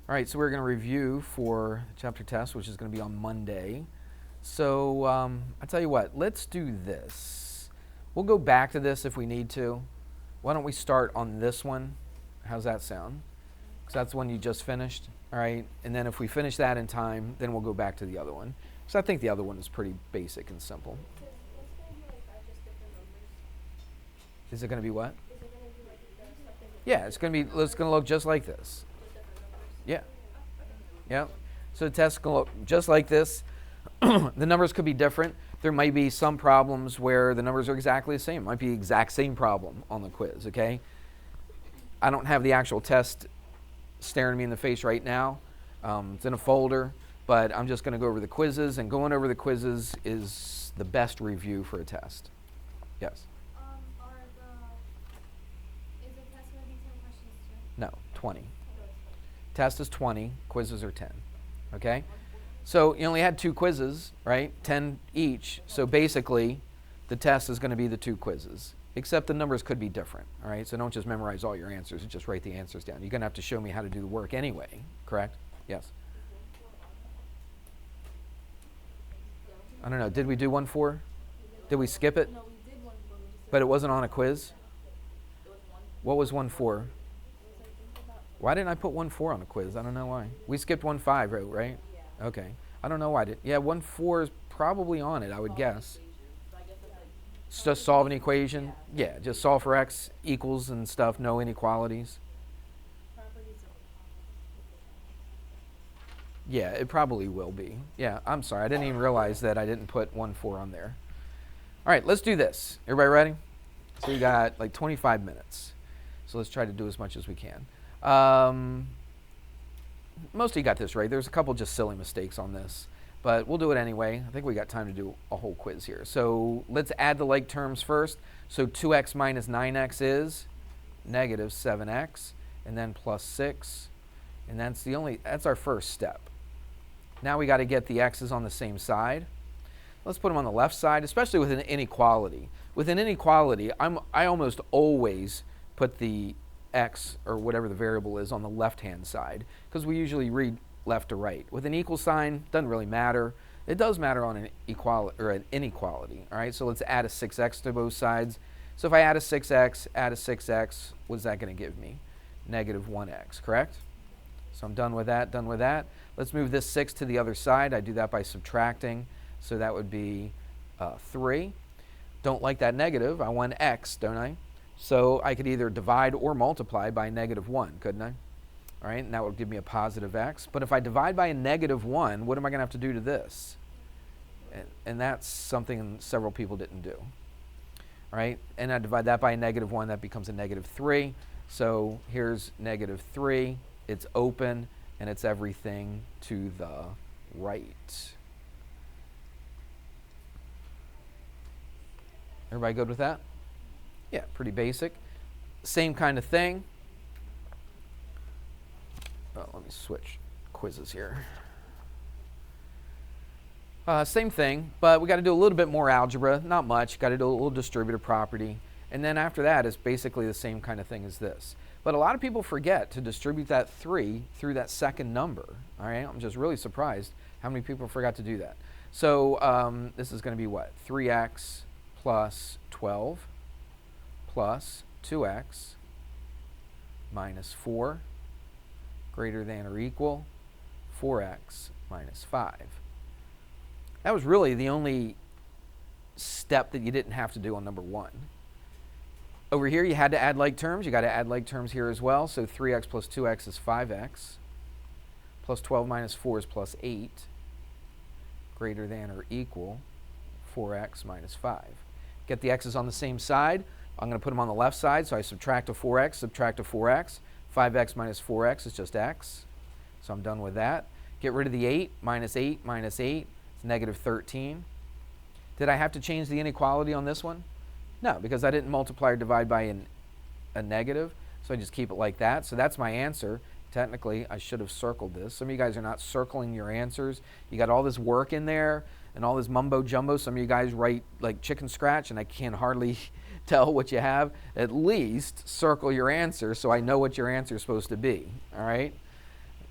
All right, so we're going to review for chapter test, which is going to be on Monday. So I tell you what, let's do this. We'll go back to this if we need to. Why don't we start on this one? How's that sound? Because that's the one you just finished, all right? And then if we finish that in time, then we'll go back to the other one. So I think the other one is pretty basic and simple. Is it going to be what? Yeah, it's going to look just like this. Yeah. Yeah. So the test can look just like this. The numbers could be different. There might be some problems where the numbers are exactly the same. It might be the exact same problem on the quiz, okay? I don't have the actual test staring me in the face right now. It's in a folder, but I'm just going to go over the quizzes, and going over the quizzes is the best review for a test. Yes? Is the test going to be 10 questions too? No, 20. Test is 20, quizzes are 10, okay? So you only had 2 quizzes, right? 10 each. So basically, the test is going to be the 2 quizzes, except the numbers could be different, all right? So don't just memorize all your answers, just write the answers down. You're going to have to show me how to do the work anyway, correct? Yes? I don't know, did we do 1-4? Did we skip it? No, we did 1-4. But it wasn't on a quiz? What was 1-4? Why didn't I put 1-4 on the quiz? I don't know why. We skipped 1-5, right? Yeah. Okay. I don't know why. Yeah, 1-4 is probably on it, I would guess. Just solve an equation? Yeah, just solve for x equals and stuff, no inequalities. Yeah, it probably will be. Yeah, I'm sorry. I didn't even realize that I didn't put 1-4 on there. All right, let's do this. Everybody ready? So we got like 25 minutes. So let's try to do as much as we can. Most of you got this right. There's a couple just silly mistakes on this, but we'll do it anyway. I think we got time to do a whole quiz here. So let's add the like terms first. So 2x minus 9x is negative 7x, and then plus 6, and that's our first step. Now we got to get the x's on the same side. Let's put them on the left side, especially with an inequality. With an inequality, I almost always put the x or whatever the variable is on the left-hand side because we usually read left to right. With an equal sign, doesn't really matter. It does matter on an equality or an inequality. All right, so let's add a 6x to both sides. So if I add a 6x, add a 6x, what's that going to give me? Negative 1x, correct? So I'm done with that, done with that. Let's move this 6 to the other side. I do that by subtracting. So that would be 3. Don't like that negative. I want x, don't I? So I could either divide or multiply by negative 1, couldn't I? All right, and that would give me a positive x. But if I divide by a negative 1, what am I going to have to do to this? And that's something several people didn't do. All right, and I divide that by a negative 1, that becomes a negative 3. So here's negative 3. It's open, and it's everything to the right. Everybody good with that? Yeah, pretty basic. Same kind of thing. Oh, let me switch quizzes here. Same thing, but we got to do a little bit more algebra. Not much. Got to do a little distributive property. And then after that, it's basically the same kind of thing as this. But a lot of people forget to distribute that 3 through that second number. All right, I'm just really surprised how many people forgot to do that. So this is going to be what? 3x plus 12 plus 2x minus 4 greater than or equal 4x minus 5. That was really the only step that you didn't have to do on number 1. Over here you had to add like terms. You got to add like terms here as well. So 3x plus 2x is 5x plus 12 minus 4 is plus 8 greater than or equal 4x minus 5. Get the x's on the same side. I'm going to put them on the left side, so I subtract a 4x, subtract a 4x. 5x minus 4x is just x. So I'm done with that. Get rid of the 8. Minus 8 minus 8 is negative 13. Did I have to change the inequality on this one? No, because I didn't multiply or divide by a negative, so I just keep it like that. So that's my answer. Technically, I should have circled this. Some of you guys are not circling your answers. You got all this work in there and all this mumbo jumbo. Some of you guys write like chicken scratch, and I can hardly tell what you have. At least circle your answer so I know what your answer is supposed to be. All right?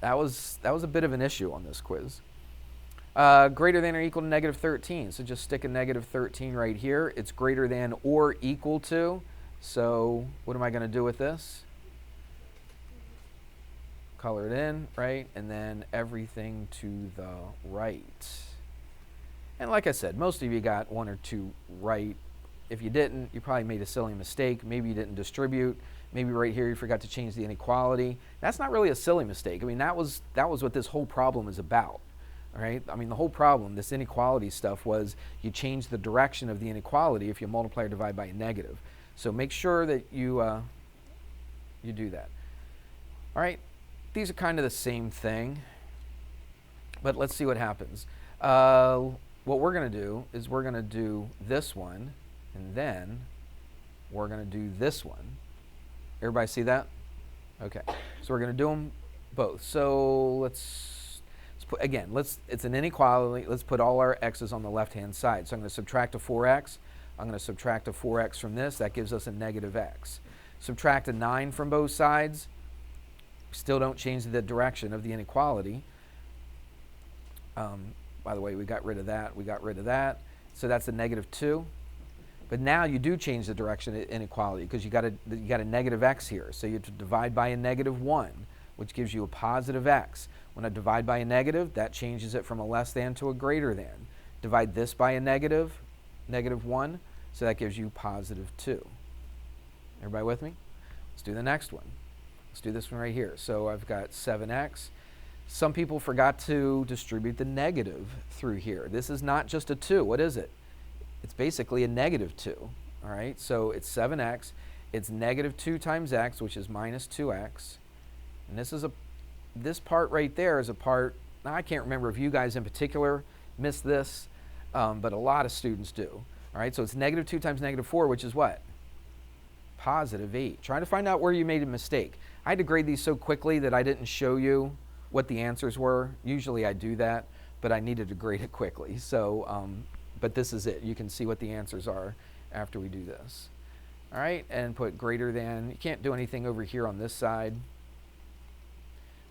That was a bit of an issue on this quiz. Greater than or equal to negative 13. So just stick a negative 13 right here. It's greater than or equal to. So what am I going to do with this? Color it in, right? And then everything to the right. And like I said, most of you got one or two right. If you didn't, you probably made a silly mistake. Maybe you didn't distribute. Maybe right here you forgot to change the inequality. That's not really a silly mistake. I mean, that was what this whole problem is about. All right? I mean, the whole problem, this inequality stuff, was you change the direction of the inequality if you multiply or divide by a negative. So make sure that you do that. All right? These are kind of the same thing, but let's see what happens. What we're going to do is we're going to do this one, and then we're going to do this one. Everybody see that? Okay. So we're going to do them both. So let's put, again, it's an inequality. Let's put all our x's on the left-hand side. So I'm going to subtract a 4x. I'm going to subtract a 4x from this. That gives us a negative x. Subtract a 9 from both sides. Still don't change the direction of the inequality. By the way, we got rid of that. We got rid of that. So that's a negative 2. But now you do change the direction of inequality because you got a negative x here. So you have to divide by a negative 1, which gives you a positive x. When I divide by a negative, that changes it from a less than to a greater than. Divide this by a negative 1, so that gives you positive 2. Everybody with me? Let's do the next one. Let's do this one right here. So I've got 7x. Some people forgot to distribute the negative through here. This is not just a 2. What is it? It's basically a negative 2. All right, so it's 7x. It's negative 2 times x, which is minus 2x. And this part right there is a part, now I can't remember if you guys in particular missed this, but a lot of students do. All right, so it's negative 2 times negative 4, which is what? Positive 8. Trying to find out where you made a mistake. I had to grade these so quickly that I didn't show you what the answers were. Usually I do that, but I needed to grade it quickly. So, but this is it. You can see what the answers are after we do this. All right, and put greater than. You can't do anything over here on this side.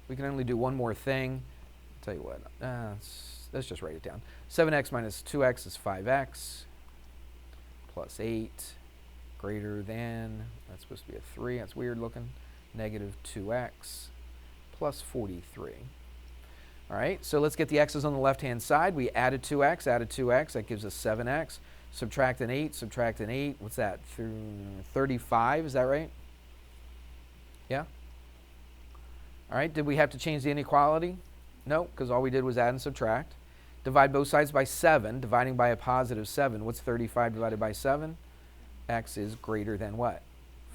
We can only do one more thing. I'll tell you what, let's just write it down. 7x minus 2x is 5x plus 8 greater than, that's supposed to be a 3. That's weird looking. Negative 2x plus 43. All right, so let's get the x's on the left-hand side. We added 2x, that gives us 7x. Subtract an 8, what's that? 35, is that right? Yeah? All right, did we have to change the inequality? No, because all we did was add and subtract. Divide both sides by 7, dividing by a positive 7. What's 35 divided by 7? X is greater than what?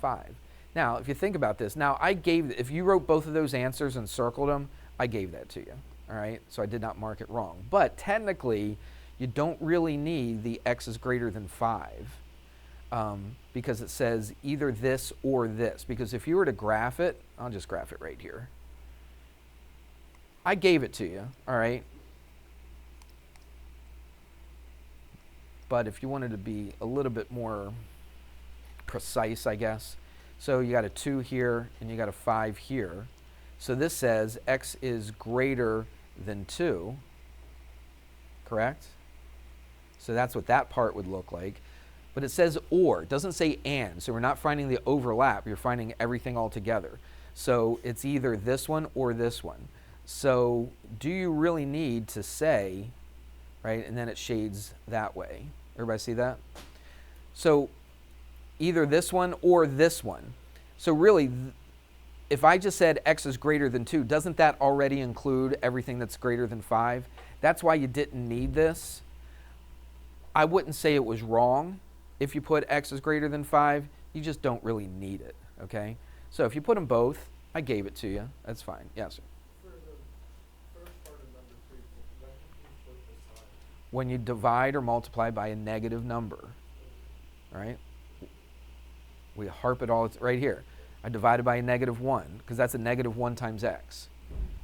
5. Now, if you think about this, now if you wrote both of those answers and circled them, I gave that to you. All right, so I did not mark it wrong. But technically, you don't really need the x is greater than 5 because it says either this or this. Because if you were to graph it, I'll just graph it right here. I gave it to you, all right? But if you wanted to be a little bit more precise, I guess. So you got a 2 here and you got a 5 here. So this says x is greater than 2, correct? So that's what that part would look like. But it says or, it doesn't say and. So we're not finding the overlap, you're finding everything all together. So it's either this one or this one. So do you really need to say, right, and then it shades that way. Everybody see that? So either this one or this one. So really, if I just said x is greater than 2, doesn't that already include everything that's greater than 5? That's why you didn't need this. I wouldn't say it was wrong if you put x is greater than 5. You just don't really need it, okay? So if you put them both, I gave it to you. That's fine. Yes, sir. For the first part of number 3, when you flip the sign? When you divide or multiply by a negative number, right? We harp it all right here. I divided by a negative 1 because that's a negative 1 times x.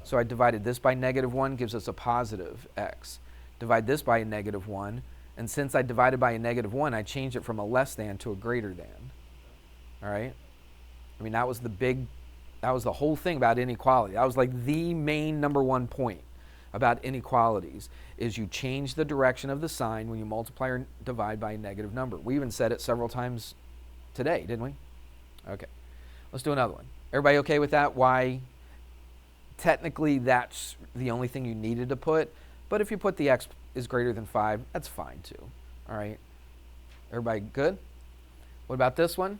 So I divided this by negative 1 gives us a positive x. Divide this by a negative 1, and since I divided by a negative 1, I changed it from a less than to a greater than. All right? I mean, that was the big That was the whole thing about inequality. That was like the main number one point about inequalities, is you change the direction of the sign when you multiply or divide by a negative number. We even said it several times today, didn't we? Okay, let's do another one. Everybody okay with that? Why? Technically, that's the only thing you needed to put, but if you put the x is greater than 5, that's fine too. All right, everybody good? What about this one?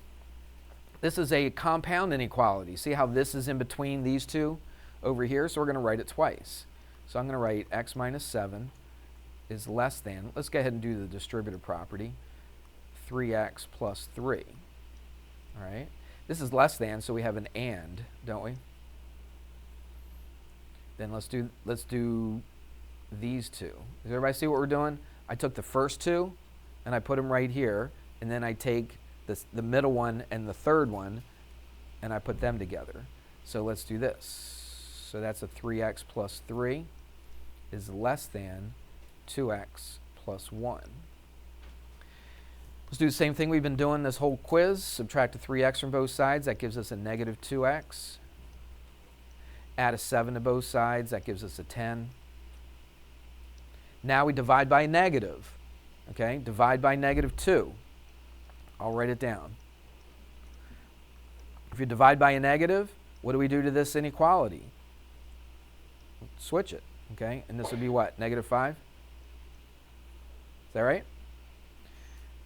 This is a compound inequality. See how this is in between these two over here? So we're going to write it twice. So I'm going to write x minus 7 is less than, let's go ahead and do the distributive property, 3x plus 3. All right, this is less than, so we have an and, don't we? Then let's do these two. Does everybody see what we're doing? I took the first two and I put them right here, and then I take the middle one and the third one and I put them together. So let's do this. So that's a 3x plus 3 is less than 2x plus 1. Let's do the same thing we've been doing this whole quiz. Subtract a 3x from both sides. That gives us a negative 2x. Add a 7 to both sides. That gives us a 10. Now we divide by negative. Okay, divide by negative 2. I'll write it down. If you divide by a negative, what do we do to this inequality? Switch it. Okay, and this would be what? Negative 5? Is that right?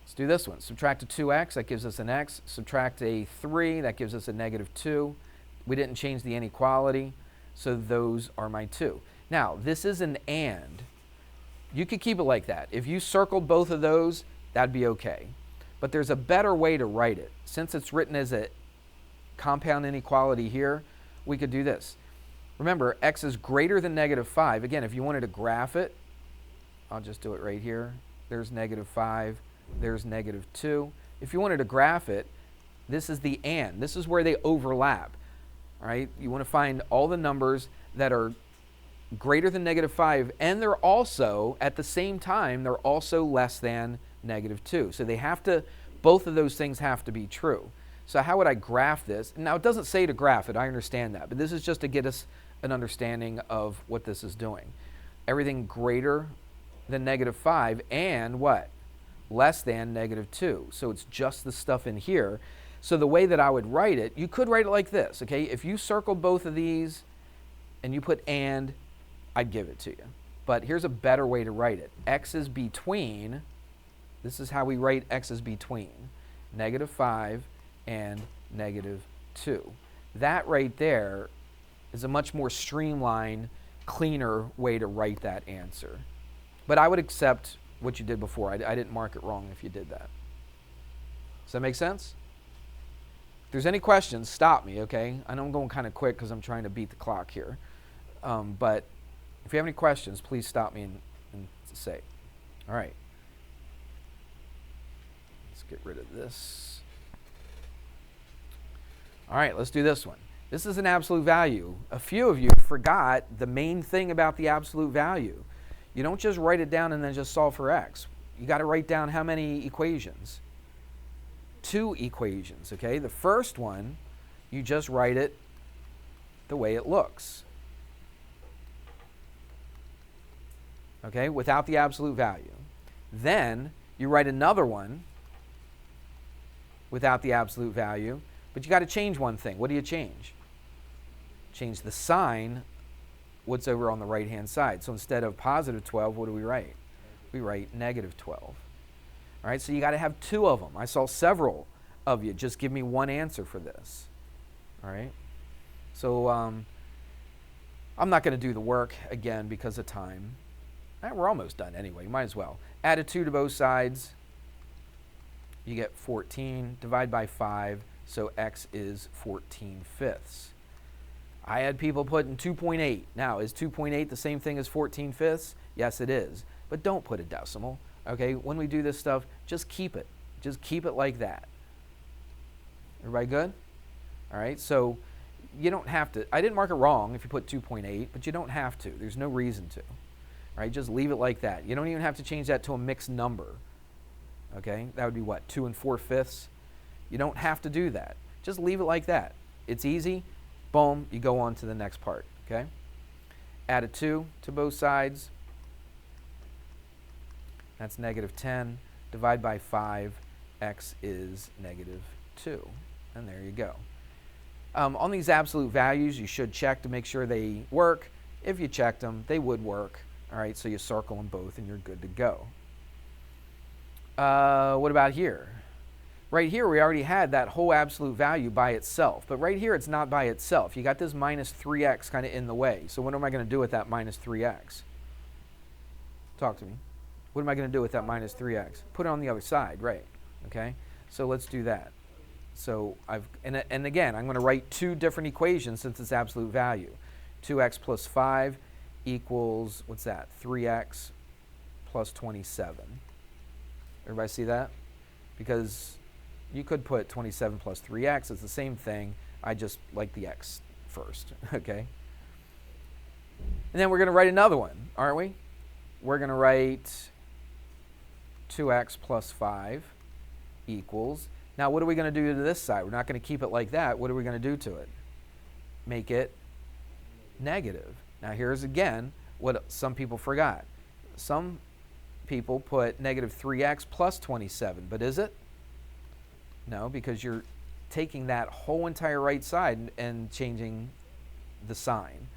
Let's do this one. Subtract a 2x, that gives us an x. Subtract a 3, that gives us a negative 2. We didn't change the inequality, so those are my 2. Now, this is an and. You could keep it like that. If you circled both of those, that'd be okay. But there's a better way to write it. Since it's written as a compound inequality here, we could do this. Remember, x is greater than negative 5. Again, if you wanted to graph it, I'll just do it right here. There's negative 5. There's negative 2. If you wanted to graph it, this is the and. This is where they overlap. All right? You want to find all the numbers that are greater than negative 5, and they're also, at the same time, they're also less than negative 2. So they have to, both of those things have to be true. So how would I graph this? Now, it doesn't say to graph it. I understand that. But this is just to get us an understanding of what this is doing. Everything greater than negative 5 and what? Less than negative 2. So it's just the stuff in here. So the way that I would write it, you could write it like this, okay? If you circled both of these and you put and, I'd give it to you. But here's a better way to write it. X is between, this is how we write x is between negative 5 and negative 2. That right there is a much more streamlined, cleaner way to write that answer. But I would accept what you did before. I didn't mark it wrong if you did that. Does that make sense? If there's any questions, stop me, okay? I know I'm going kind of quick because I'm trying to beat the clock here. But if you have any questions, please stop me and say. All right. Let's get rid of this. All right, let's do this one. This is an absolute value. A few of you forgot the main thing about the absolute value. You don't just write it down and then just solve for x. You got to write down how many equations? 2 equations, okay? The first one, you just write it the way it looks. Okay, without the absolute value. Then you write another one without the absolute value, but you got to change one thing. What do you change? Change the sign, what's over on the right-hand side. So instead of positive 12, what do we write? We write negative 12. All right, so you got to have 2 of them. I saw several of you. Just give me one answer for this. All right, so I'm not going to do the work again because of time. We're almost done anyway. Might as well. Add a 2 to both sides. You get 14. Divide by 5. So x is 14/5. I had people putting 2.8. Now, is 2.8 the same thing as 14/5? Yes, it is. But don't put a decimal. Okay, when we do this stuff, just keep it. Just keep it like that. Everybody good? All right, so you don't have to. I didn't mark it wrong if you put 2.8, but you don't have to. There's no reason to. All right, just leave it like that. You don't even have to change that to a mixed number. Okay, that would be what, 2 4/5? You don't have to do that. Just leave it like that. It's easy. Boom, you go on to the next part, okay? Add a 2 to both sides. That's negative 10. Divide by 5. X is negative 2. And there you go. On these absolute values, you should check to make sure they work. If you checked them, they would work. All right, so you circle them both and you're good to go. What about here? Right here, we already had that whole absolute value by itself. But right here, it's not by itself. You got this minus 3x kind of in the way. So what am I going to do with that minus 3x? Talk to me. What am I going to do with that minus 3x? Put it on the other side, right? Okay, so let's do that. So and again, I'm going to write two different equations since it's absolute value. 2x plus 5 equals, what's that? 3x plus 27. Everybody see that? Because you could put 27 plus 3x. It's the same thing. I just like the x first, okay? And then we're going to write another one, aren't we? We're going to write 2x plus 5 equals. Now, what are we going to do to this side? We're not going to keep it like that. What are we going to do to it? Make it negative. Now, here's again what some people forgot. Some people put negative 3x plus 27, but is it? No, because you're taking that whole entire right side and changing the sign.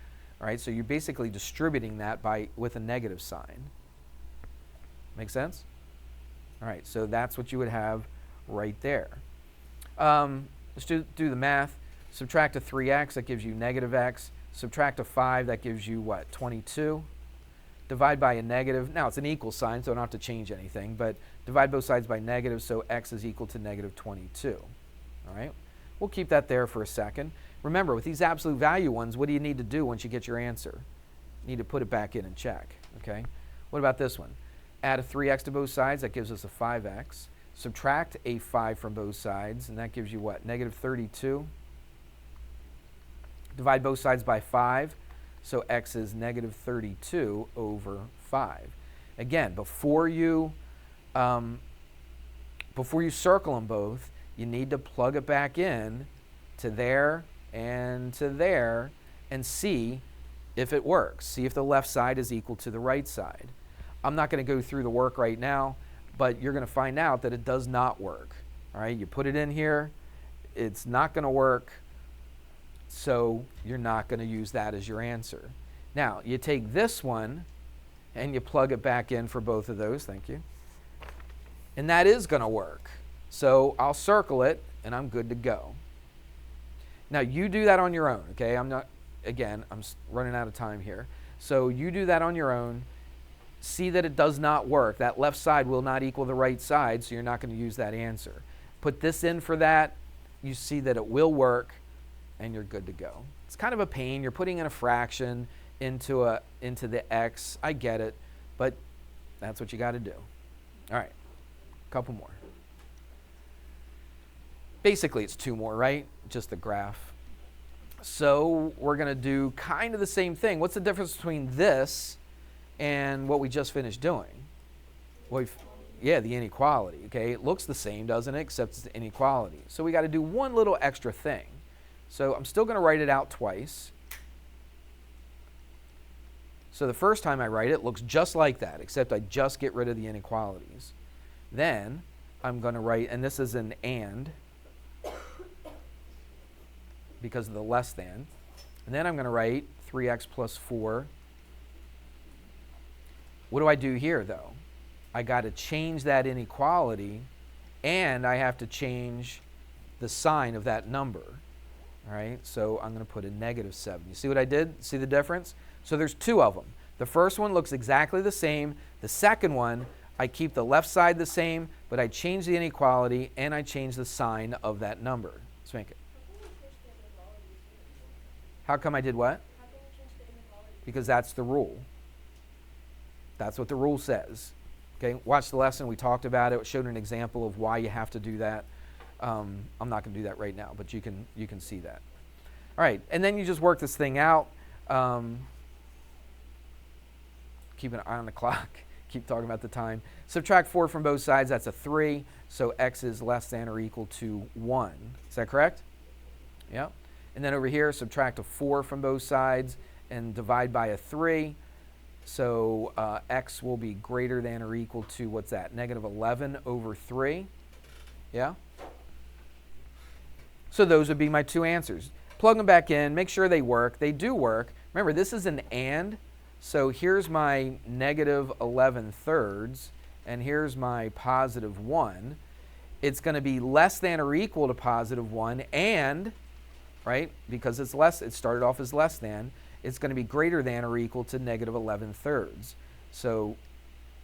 All right, so you're basically distributing that with a negative sign. Make sense? All right, so that's what you would have right there. Let's do the math. Subtract a 3x, that gives you negative x. Subtract a 5, that gives you what? 22. Divide by a negative. Now, it's an equal sign, so I don't have to change anything, but divide both sides by negative, so x is equal to negative 22. All right? We'll keep that there for a second. Remember, with these absolute value ones, what do you need to do once you get your answer? You need to put it back in and check. Okay? What about this one? Add a 3x to both sides, that gives us a 5x. Subtract a 5 from both sides, and that gives you what? Negative 32. Divide both sides by 5. So x is negative 32 over 5. Again, before you circle them both, you need to plug it back in to there and to there and see if it works. See if the left side is equal to the right side. I'm not going to go through the work right now, but you're going to find out that it does not work. All right, you put it in here, it's not going to work. So you're not going to use that as your answer. Now, you take this one and you plug it back in for both of those. Thank you. And that is going to work. So I'll circle it and I'm good to go. Now, you do that on your own, okay? I'm running out of time here. So you do that on your own. See that it does not work. That left side will not equal the right side, so you're not going to use that answer. Put this in for that. You see that it will work. And you're good to go. It's kind of a pain. You're putting in a fraction into the x. I get it, but that's what you got to do. All right, a couple more. Basically, it's two more, right? Just the graph. So we're going to do kind of the same thing. What's the difference between this and what we just finished doing? Well, the inequality. Okay, it looks the same, doesn't it? Except it's the inequality. So we got to do one little extra thing. So I'm still going to write it out twice. So the first time I write it looks just like that, except I just get rid of the inequalities. Then I'm going to write, and this is an and, because of the less than. And then I'm going to write 3x plus 4. What do I do here, though? I got to change that inequality, and I have to change the sign of that number. All right, so I'm going to put a negative 7. You see what I did? See the difference? So there's two of them. The first one looks exactly the same. The second one, I keep the left side the same, but I change the inequality and I change the sign of that number. Let's make it. How come I did what? Because that's the rule. That's what the rule says. Okay, watch the lesson. We talked about it. It showed an example of why you have to do that. I'm not going to do that right now, but you can see that. All right, and then you just work this thing out. Keep an eye on the clock. Keep talking about the time. Subtract 4 from both sides. That's a 3. So x is less than or equal to 1. Is that correct? Yep. And then over here, subtract a 4 from both sides and divide by a 3. So x will be greater than or equal to, what's that, negative 11 over 3. Yeah? So those would be my two answers. Plug them back in, make sure they work. They do work. Remember, this is an and. So here's my negative 11 thirds, and here's my positive 1. It's going to be less than or equal to positive 1, and, right, because it's less, it started off as less than, it's going to be greater than or equal to negative 11 thirds. So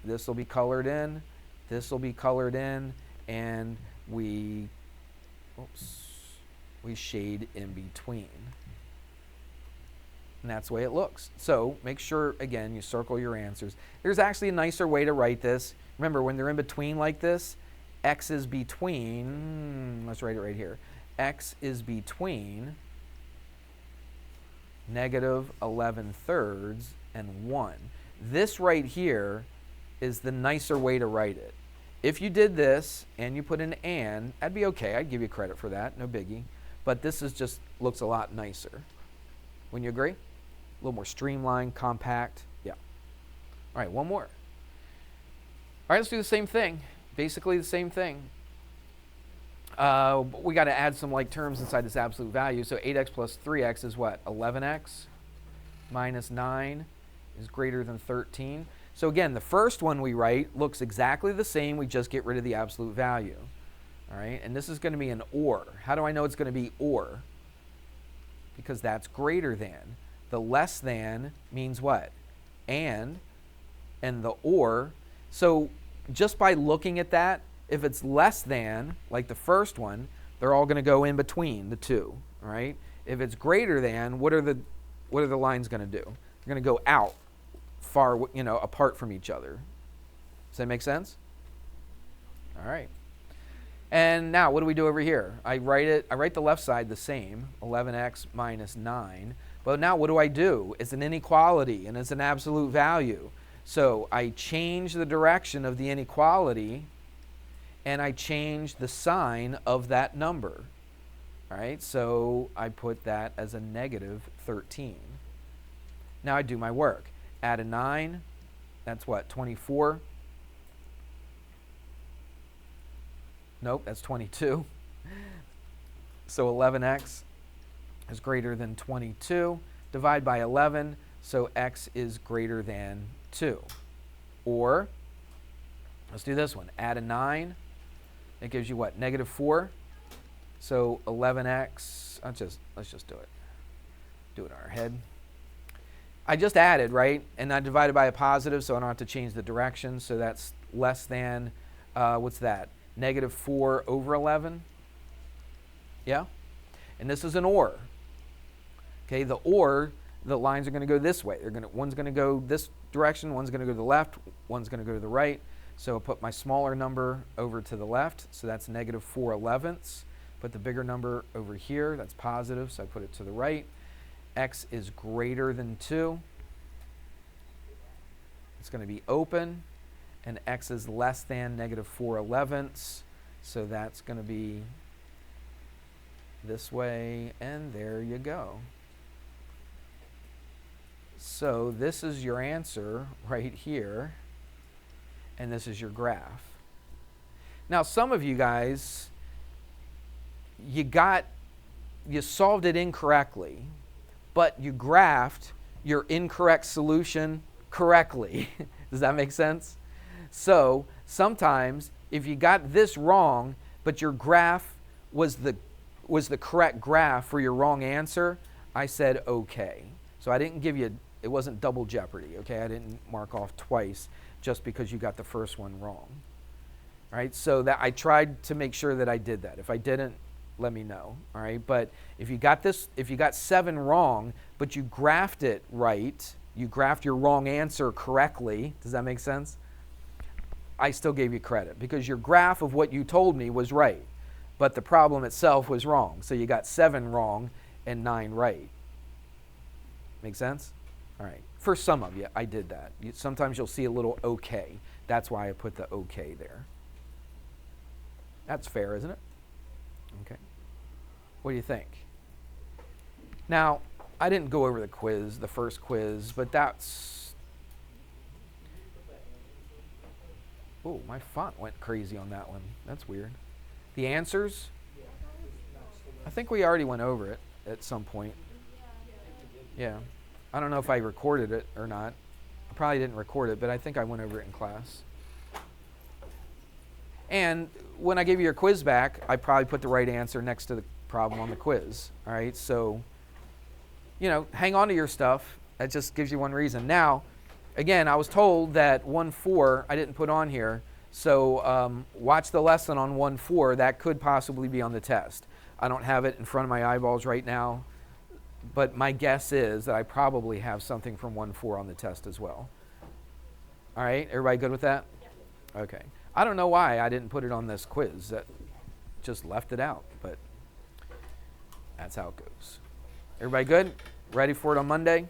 this will be colored in, this will be colored in, and we shade in between. And that's the way it looks. So make sure, again, you circle your answers. There's actually a nicer way to write this. Remember, when they're in between like this, x is between, let's write it right here. X is between negative 11 thirds and 1. This right here is the nicer way to write it. If you did this and you put an and, that'd be okay. I'd give you credit for that, no biggie. But this is just looks a lot nicer. Wouldn't you agree? A little more streamlined, compact. Yeah. All right, one more. All right, let's do the same thing. Basically the same thing. We got to add some like terms inside this absolute value. So 8x plus 3x is what? 11x minus 9 is greater than 13. So again, the first one we write looks exactly the same. We just get rid of the absolute value. All right, and this is going to be an or. How do I know it's going to be or? Because that's greater than. The less than means what? And the or. So just by looking at that, if it's less than, like the first one, they're all going to go in between the two. All right. If it's greater than, what are the lines going to do? They're going to go out far, apart from each other. Does that make sense? All right. And now what do we do over here? I write the left side the same, 11x minus 9. But now what do I do? It's an inequality and it's an absolute value. So I change the direction of the inequality and I change the sign of that number. All right, so I put that as a negative 13. Now I do my work. Add a 9, that's what, 24? Nope, that's 22. So 11x is greater than 22. Divide by 11, so x is greater than 2. Or, let's do this one. Add a 9. That gives you what? Negative 4. So 11x, let's just do it. Do it in our head. I just added, right? And I divided by a positive, so I don't have to change the direction. So that's less than, what's that? Negative 4 over 11. Yeah? And this is an or. Okay, the or, the lines are going to go this way. One's going to go this direction, one's going to go to the left, one's going to go to the right. So I'll put my smaller number over to the left, so that's negative 4/11. Put the bigger number over here, that's positive, so I put it to the right. X is greater than 2. It's going to be open, and x is less than negative 4/11. So that's going to be this way, and there you go. So this is your answer right here, and this is your graph. Now some of you guys, you solved it incorrectly, but you graphed your incorrect solution correctly. Does that make sense? So sometimes if you got this wrong, but your graph was the correct graph for your wrong answer, I said okay. So I didn't give you, it wasn't double jeopardy, okay? I didn't mark off twice just because you got the first one wrong. All right, so that I tried to make sure that I did that. If I didn't, let me know, all right? But if you got 7 wrong, but you graphed it right, you graphed your wrong answer correctly, does that make sense? I still gave you credit because your graph of what you told me was right, but the problem itself was wrong. So you got 7 wrong and 9 right. Make sense? All right. For some of you, I did that. Sometimes you'll see a little okay. That's why I put the okay there. That's fair, isn't it? Okay. What do you think? Now, I didn't go over the quiz, the first quiz, but that's... Oh, my font went crazy on that one. That's weird. The answers? I think we already went over it at some point. Yeah. I don't know if I recorded it or not. I probably didn't record it, but I think I went over it in class. And when I give you your quiz back, I probably put the right answer next to the problem on the quiz. All right, so, hang on to your stuff. That just gives you one reason. Now, again, I was told that 1-4 I didn't put on here. So watch the lesson on 1-4. That could possibly be on the test. I don't have it in front of my eyeballs right now, but my guess is that I probably have something from 1-4 on the test as well. All right, everybody good with that? Yeah. Okay. I don't know why I didn't put it on this quiz. That just left it out, but that's how it goes. Everybody good? Ready for it on Monday?